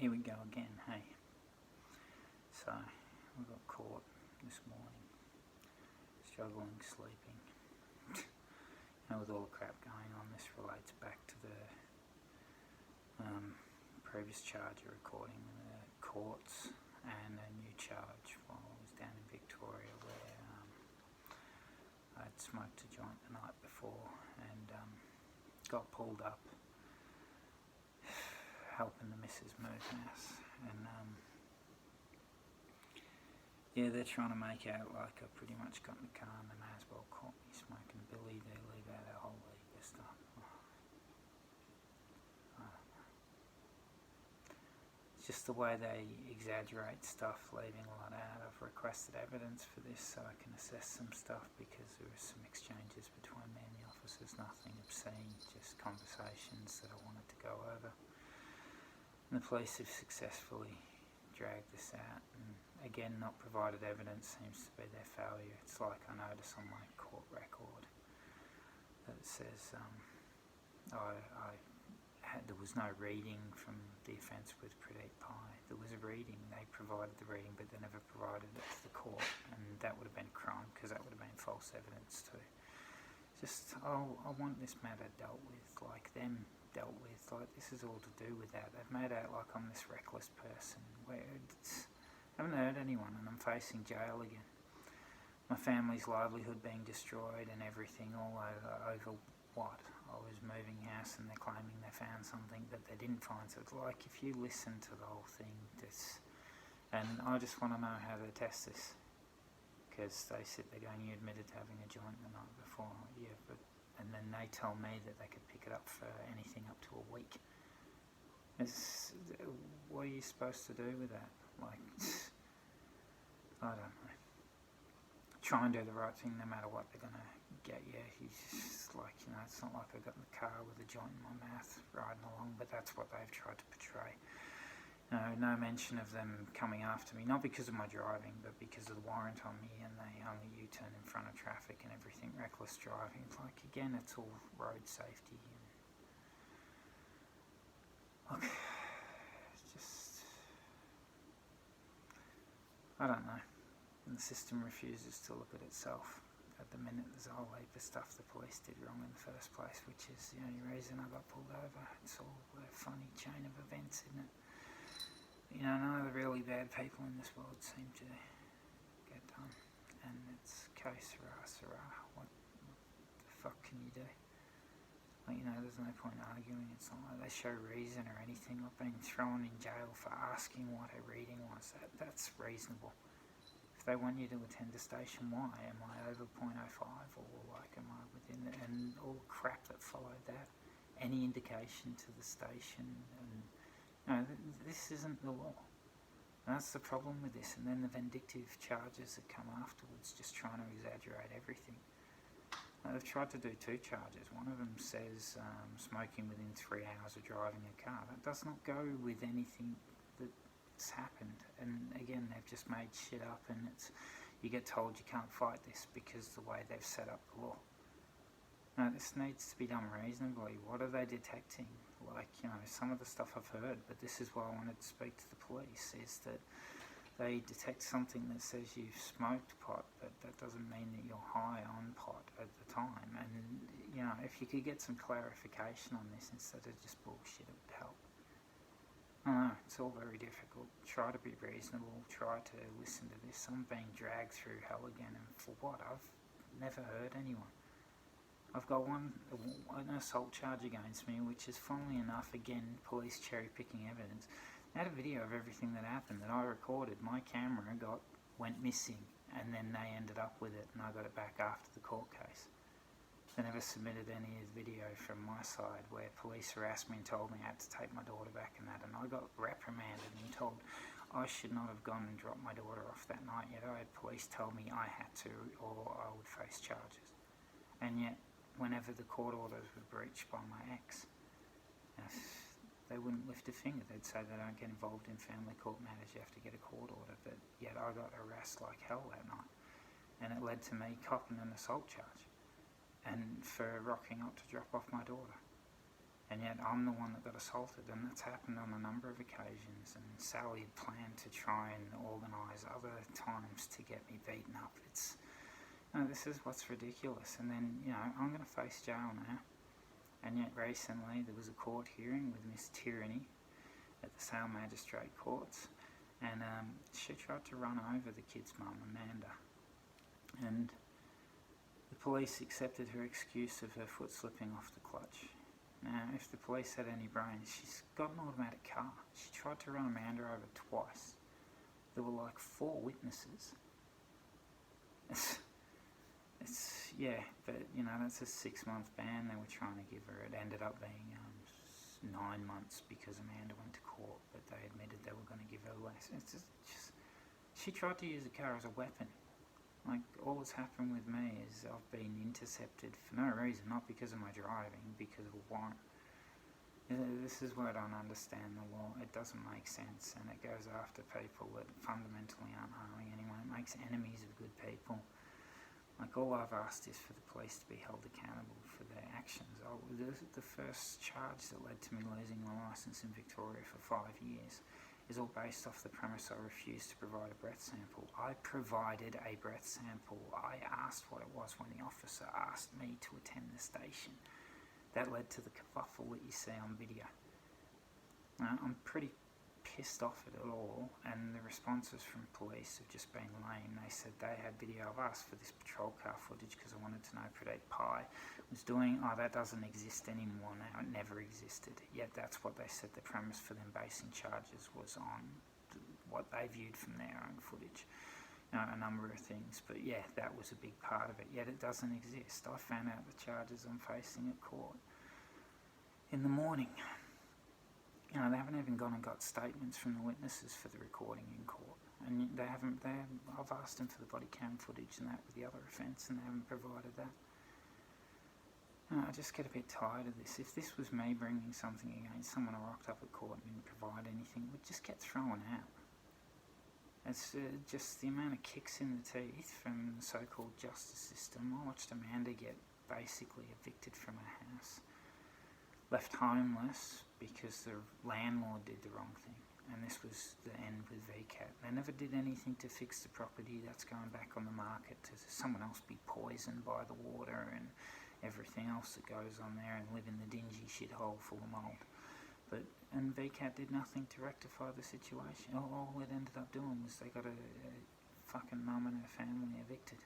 here we go again, hey. So, we got caught this morning, struggling sleeping. With all the crap going on, this relates back to the previous charge of recording the courts and a new charge while I was down in Victoria where I'd smoked a joint the night before and got pulled up helping the missus move house, and yeah, they're trying to make out like I pretty much got in the car and they may as well caught me smoking Billy. They leave out a whole heap of stuff. I don't know. It's just the way they exaggerate stuff, leaving a lot out. I've requested evidence for this so I can assess some stuff because there were some exchanges between me and the officers, nothing obscene, just conversations that I wanted to go over. And the police have successfully dragged this out, and again, not provided evidence seems to be their failure. It's like I notice on my court record that it says there was no reading from the offence with Pradeep Pai. There was a reading, they provided the reading, but they never provided it to the court, and that would have been a crime because that would have been false evidence too. Just, I want this matter dealt with like them dealt with, like this is all to do with that. They've made out like I'm this reckless person where I haven't hurt anyone and I'm facing jail again. My family's livelihood being destroyed and everything all over what? I was moving house and they're claiming they found something that they didn't find. So it's like if you listen to the whole thing, and I just want to know how they test this. Because they said they're going, you admitted to having a joint the night before. Yeah, and then they tell me that they could pick it up for anything up to a week. What are you supposed to do with that? Like, I don't know. Try and do the right thing no matter what they're going to get you. He's just like, it's not like I got in the car with a joint in my mouth riding along, but that's what they've tried to portray. No mention of them coming after me, not because of my driving, but because of the warrant on me, and they only U-turn in front of traffic and everything, reckless driving. It's like, again, it's all road safety. And look, it's just, I don't know. And the system refuses to look at itself. At the minute, there's a whole heap of stuff the police did wrong in the first place, which is the only reason I got pulled over. It's all a funny chain of events, isn't it? None of the really bad people in this world seem to get done, and it's sirrah, what the fuck can you do? Like, there's no point arguing. It's not like they show reason or anything. I've been thrown in jail for asking what a reading was. That's reasonable. If they want you to attend a station, why? Am I over 0.05 or like am I within it? And all the crap that followed that, any indication to the station, and this isn't the law. And that's the problem with this. And then the vindictive charges that come afterwards, just trying to exaggerate everything. They've tried to do 2 charges. One of them says smoking within 3 hours of driving a car. That does not go with anything that's happened. And again, they've just made shit up, and you get told you can't fight this because the way they've set up the law. No, this needs to be done reasonably. What are they detecting? Like, some of the stuff I've heard, but this is why I wanted to speak to the police, is that they detect something that says you've smoked pot, but that doesn't mean that you're high on pot at the time. And, if you could get some clarification on this instead of just bullshit, it would help. I don't know, it's all very difficult. Try to be reasonable, try to listen to this. I'm being dragged through hell again, and for what? I've never hurt anyone. I've got an assault charge against me, which is, funnily enough, again, police cherry-picking evidence. They had a video of everything that happened that I recorded. My camera went missing, and then they ended up with it, and I got it back after the court case. They never submitted any of the video from my side where police harassed me and told me I had to take my daughter back and that, and I got reprimanded and told I should not have gone and dropped my daughter off that night, yet I had police tell me I had to or I would face charges. And yet, whenever the court orders were breached by my ex, they wouldn't lift a finger. They'd say they don't get involved in family court matters, you have to get a court order. But yet I got harassed like hell that night, and it led to me copping an assault charge and for rocking up to drop off my daughter. And and yet I'm the one that got assaulted, and that's happened on a number of occasions. And Sally had planned to try and organise other times to get me beaten up. This is what's ridiculous. And then, I'm going to face jail now. And yet recently there was a court hearing with Miss Tyranny at the Sale Magistrate Courts, and she tried to run over the kid's mum, Amanda. And the police accepted her excuse of her foot slipping off the clutch. Now, if the police had any brains, she's got an automatic car. She tried to run Amanda over twice. There were like 4 witnesses. But that's a 6-month ban they were trying to give her. It ended up being 9 months because Amanda went to court, but they admitted they were going to give her less. She tried to use a car as a weapon. Like, all that's happened with me is I've been intercepted for no reason, not because of my driving, because of a warrant. This is where I don't understand the law. It doesn't make sense, and it goes after people that fundamentally aren't harming anyone. It makes enemies of good people. Like, all I've asked is for the police to be held accountable for their actions. The first charge that led to me losing my licence in Victoria for 5 years is all based off the premise I refused to provide a breath sample. I provided a breath sample. I asked what it was when the officer asked me to attend the station. That led to the kerfuffle that you see on video. I'm pretty pissed off at it all, and the responses from police have just been lame. They said they had video of us for this patrol car footage because I wanted to know Predate Pie was doing. That doesn't exist anymore now. It never existed. Yet that's what they said the premise for them basing charges was on, what they viewed from their own footage. A number of things, but that was a big part of it. Yet it doesn't exist. I found out the charges I'm facing at court in the morning. They haven't even gone and got statements from the witnesses for the recording in court, and I've asked them for the body cam footage and that with the other offence, and they haven't provided that. I just get a bit tired of this. If this was me bringing something against someone who rocked up at court and didn't provide anything, it would just get thrown out. It's just the amount of kicks in the teeth from the so-called justice system. I watched Amanda get basically evicted from her house, left homeless because the landlord did the wrong thing, and this was the end with VCAT. They never did anything to fix the property that's going back on the market to someone else be poisoned by the water and everything else that goes on there and live in the dingy shithole full of mould. And VCAT did nothing to rectify the situation. All it ended up doing was they got a fucking mum and her family evicted.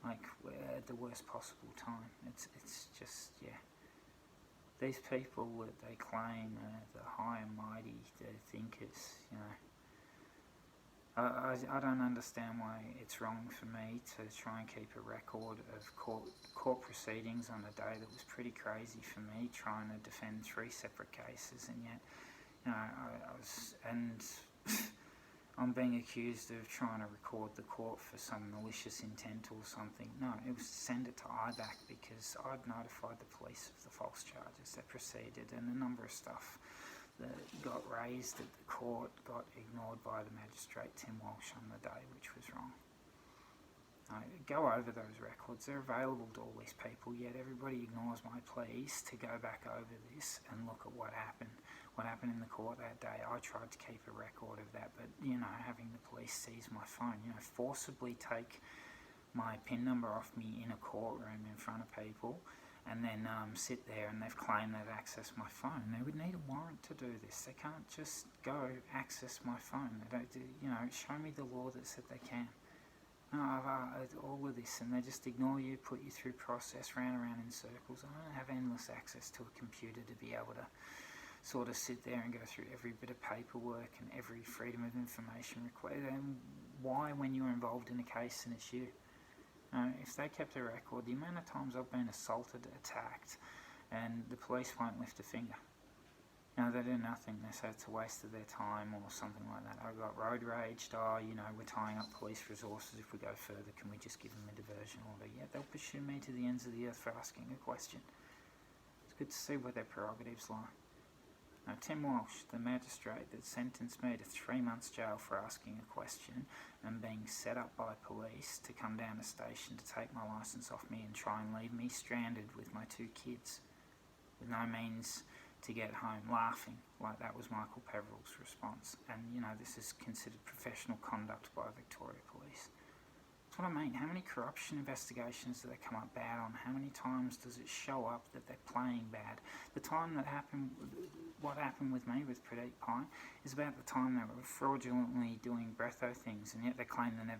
Like, at the worst possible time. It's just. These people that they claim are the high and mighty, the thinkers, I don't understand why it's wrong for me to try and keep a record of court proceedings on a day that was pretty crazy for me, trying to defend 3 separate cases, and yet, I'm being accused of trying to record the court for some malicious intent or something. No, it was to send it to IBAC because I'd notified the police of the false charges that proceeded, and a number of stuff that got raised at the court got ignored by the magistrate Tim Walsh on the day, which was wrong. Go over those records. They're available to all these people, yet everybody ignores my pleas to go back over this and look at what happened in the court that day. I tried to keep a record of that, but having the police seize my phone, forcibly take my PIN number off me in a courtroom in front of people, and then sit there, and they've claimed they've accessed my phone. They would need a warrant to do this. They can't just go access my phone. They don't show me the law that said they can. No, all of this, and they just ignore you, put you through process, round and round in circles. I don't have endless access to a computer to be able to sort of sit there and go through every bit of paperwork and every freedom of information request. And why, when you're involved in a case and it's you? If they kept a record, the amount of times I've been assaulted, attacked, and the police won't lift a finger. They do nothing. They say it's a waste of their time or something like that. I got road raged. We're tying up police resources. If we go further, can we just give them a diversion order? Yeah, they'll pursue me to the ends of the earth for asking a question. It's good to see where their prerogatives lie. Now, Tim Walsh, the magistrate that sentenced me to 3 months jail for asking a question and being set up by police to come down the station to take my licence off me and try and leave me stranded with my 2 kids. with no means to get home, laughing, like that was Michael Peveril's response. And, this is considered professional conduct by Victoria Police. That's what I mean. How many corruption investigations do they come up bad on? How many times does it show up that they're playing bad? The time what happened with me with Pradeep Pai is about the time they were fraudulently doing breatho things, and yet they claim they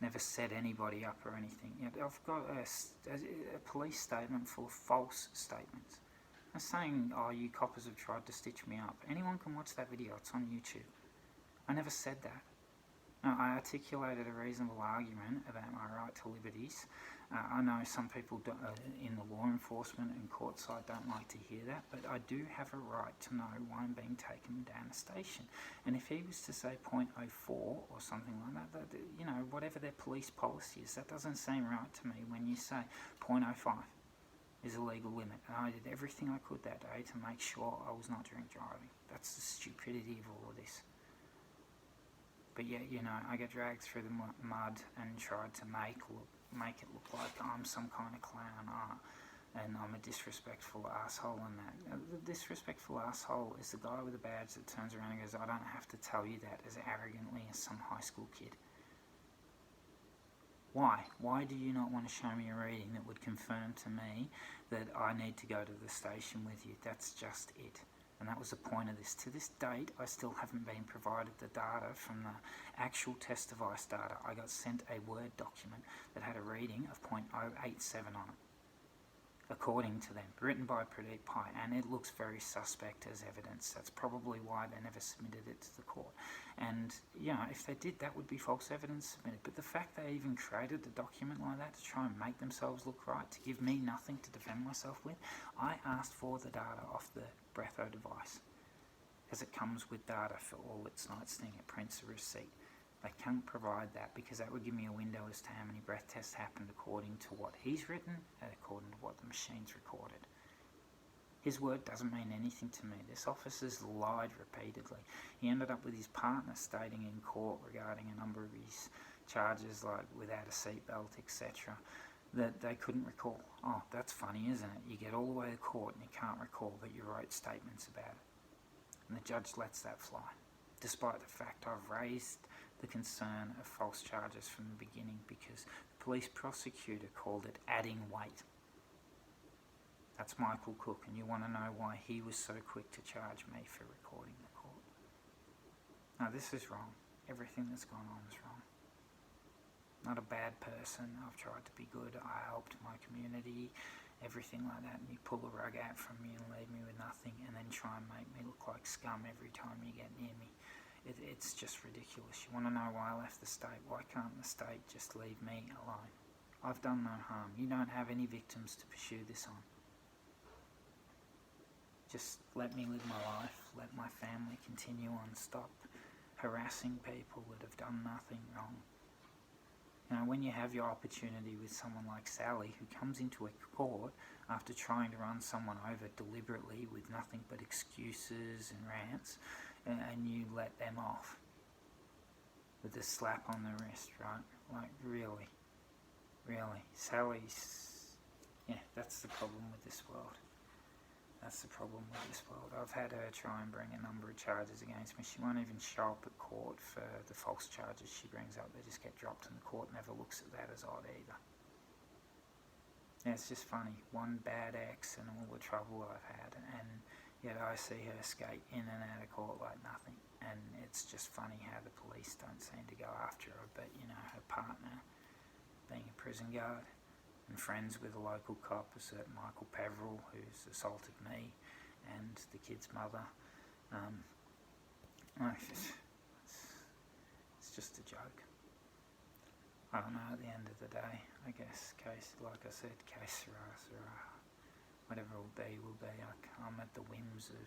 never set anybody up or anything. Yet I've got a police statement full of false statements. I'm saying, you coppers have tried to stitch me up. Anyone can watch that video, it's on YouTube. I never said that. No, I articulated a reasonable argument about my right to liberties. I know some people in the law enforcement and court side don't like to hear that, but I do have a right to know why I'm being taken down a station. And if he was to say 0.04 or something like that, whatever their police policy is, that doesn't seem right to me when you say 0.05 is a legal limit. And I did everything I could that day to make sure I was not drink driving. That's the stupidity of all of this. But yeah, I get dragged through the mud and tried to make it look like I'm some kind of clown, and I'm a disrespectful asshole. And that the disrespectful asshole is the guy with the badge that turns around and goes, "I don't have to tell you that," as arrogantly as some high school kid. Why? Why do you not want to show me a reading that would confirm to me that I need to go to the station with you? That's just it. And that was the point of this. To this date, I still haven't been provided the data from the actual test device data. I got sent a Word document that had a reading of 0.087 on it, according to them, written by Pradeep Pai, and it looks very suspect as evidence. That's probably why they never submitted it to the court. And, if they did, that would be false evidence submitted. But the fact they even created a document like that to try and make themselves look right, to give me nothing to defend myself with, I asked for the data off the breatho device, because it comes with data for all its nights thing. It prints a receipt. They can't provide that because that would give me a window as to how many breath tests happened according to what he's written and according to what the machine's recorded. His word doesn't mean anything to me. This officer's lied repeatedly. He ended up with his partner stating in court regarding a number of his charges, like without a seatbelt, etc., that they couldn't recall. Oh, that's funny, isn't it? You get all the way to court and you can't recall, but you wrote statements about it. And the judge lets that fly, despite the fact I've raised the concern of false charges from the beginning, because the police prosecutor called it adding weight. That's Michael Cook, and you want to know why he was so quick to charge me for recording the court. No, this is wrong. Everything that's gone on is wrong. Not a bad person. I've tried to be good. I helped my community, everything like that, and you pull the rug out from me and leave me with nothing, and then try and make me look like scum every time you get near me. It's just ridiculous. You want to know why I left the state? Why can't the state just leave me alone? I've done no harm. You don't have any victims to pursue this on. Just let me live my life. Let my family continue on. Stop harassing people that have done nothing wrong. When you have your opportunity with someone like Sally, who comes into a court after trying to run someone over deliberately with nothing but excuses and rants, and you let them off with a slap on the wrist, right? Like, really? Sally's... Yeah, that's the problem with this world. That's the problem with this world. I've had her try and bring a number of charges against me. She won't even show up at court for the false charges she brings up. They just get dropped and the court never looks at that as odd either. Yeah, it's just funny. One bad ex and all the trouble I've had, and yet I see her skate in and out of court like nothing. And it's just funny how the police don't seem to go after her. But, her partner, being a prison guard, and friends with a local cop, a certain Michael Peveril, who's assaulted me and the kid's mother. It's just a joke. I don't know, at the end of the day, I guess, like I said, sera. Whatever will be. I'm at the whims of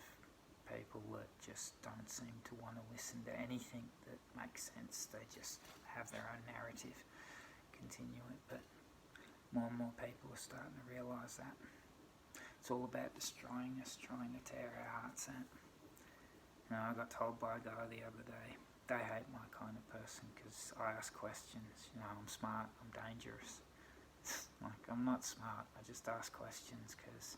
people that just don't seem to want to listen to anything that makes sense. They just have their own narrative, continue it, but more and more people are starting to realise that. It's all about destroying us, trying to tear our hearts out. I got told by a guy the other day, they hate my kind of person because I ask questions. I'm smart, I'm dangerous. Like, I'm not smart, I just ask questions because,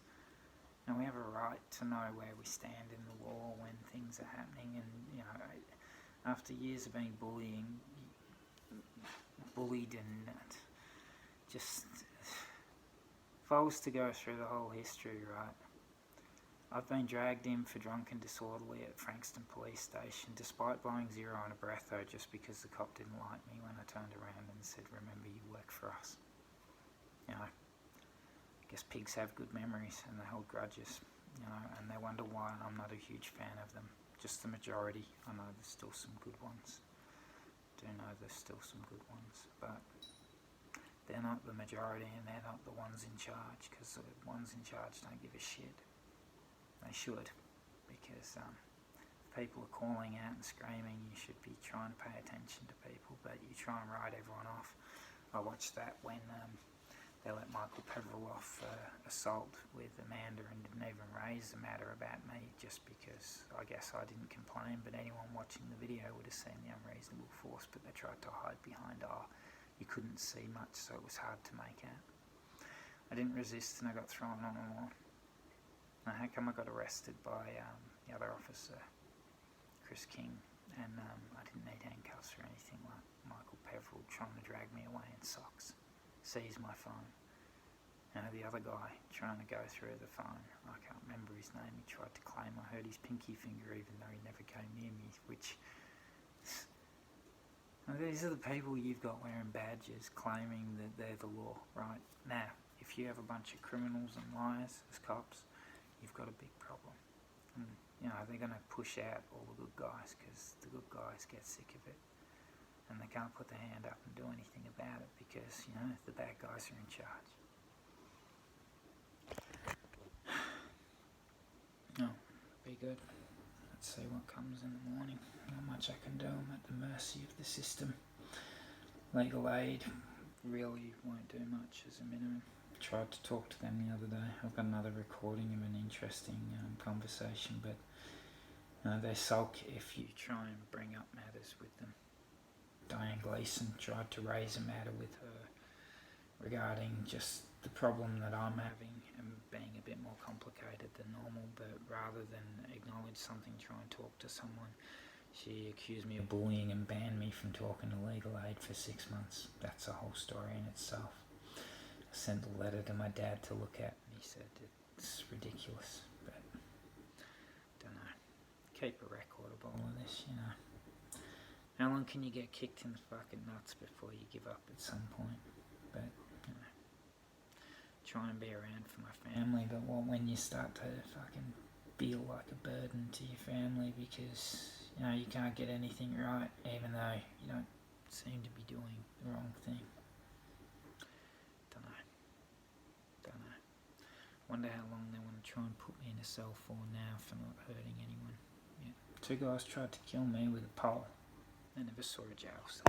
And we have a right to know where we stand in the law when things are happening. And, you know, after years of being bullied and just, if I was to go through the whole history, right, I've been dragged in for drunk and disorderly at Frankston Police Station despite blowing zero on a breatho just because the cop didn't like me when I turned around and said, remember, you work for us. You know, I guess pigs have good memories and they hold grudges, you know, and they wonder why I'm not a huge fan of them. Just the majority. I know there's still some good ones. I do know there's still some good ones, but they're not the majority and they're not the ones in charge, because the ones in charge don't give a shit. They should, because people are calling out and screaming. You should be trying to pay attention to people, but you try and write everyone off. I watched that when they let Michael Peverill off assault with Amanda and didn't even raise the matter about me, just because I guess I didn't complain, but anyone watching the video would have seen the unreasonable force, but they tried to hide behind, you couldn't see much, so it was hard to make out. I didn't resist and I got thrown on the lawn. Now, how come I got arrested by the other officer, Chris King, and I didn't need handcuffs or anything like Michael Peverill trying to drag me away in socks, seize my phone. The other guy trying to go through the phone, I can't remember his name, he tried to claim I hurt his pinky finger even though he never came near me, which... These are the people you've got wearing badges claiming that they're the law, right? Now, if you have a bunch of criminals and liars as cops, you've got a big problem. And, you know, they're going to push out all the good guys because the good guys get sick of it. And they can't put their hand up and do anything about it because, you know, the bad guys are in charge. No, be good. Let's see what comes in the morning. Not much I can do. I'm at the mercy of the system. Legal aid really won't do much as a minimum. Tried to talk to them the other day. I've got another recording of an interesting conversation, but they sulk if you try and bring up matters with them. Diane Gleason tried to raise a matter with her regarding just the problem that I'm having and being a bit more complicated than normal, but rather than acknowledge something, try and talk to someone, she accused me of bullying and banned me from talking to legal aid for 6 months. That's a whole story in itself. I sent a letter to my dad to look at and he said it's ridiculous, but don't know. Keep a record of all of this, you know. How long can you get kicked in the fucking nuts before you give up at some point? But, you know, try and be around for my family, but when you start to fucking feel like a burden to your family because, you know, you can't get anything right even though you don't seem to be doing the wrong thing. Don't know. Wonder how long they want to try and put me in a cell for now for not hurting anyone. Yeah. 2 guys tried to kill me with a pole. They never saw a jail cell.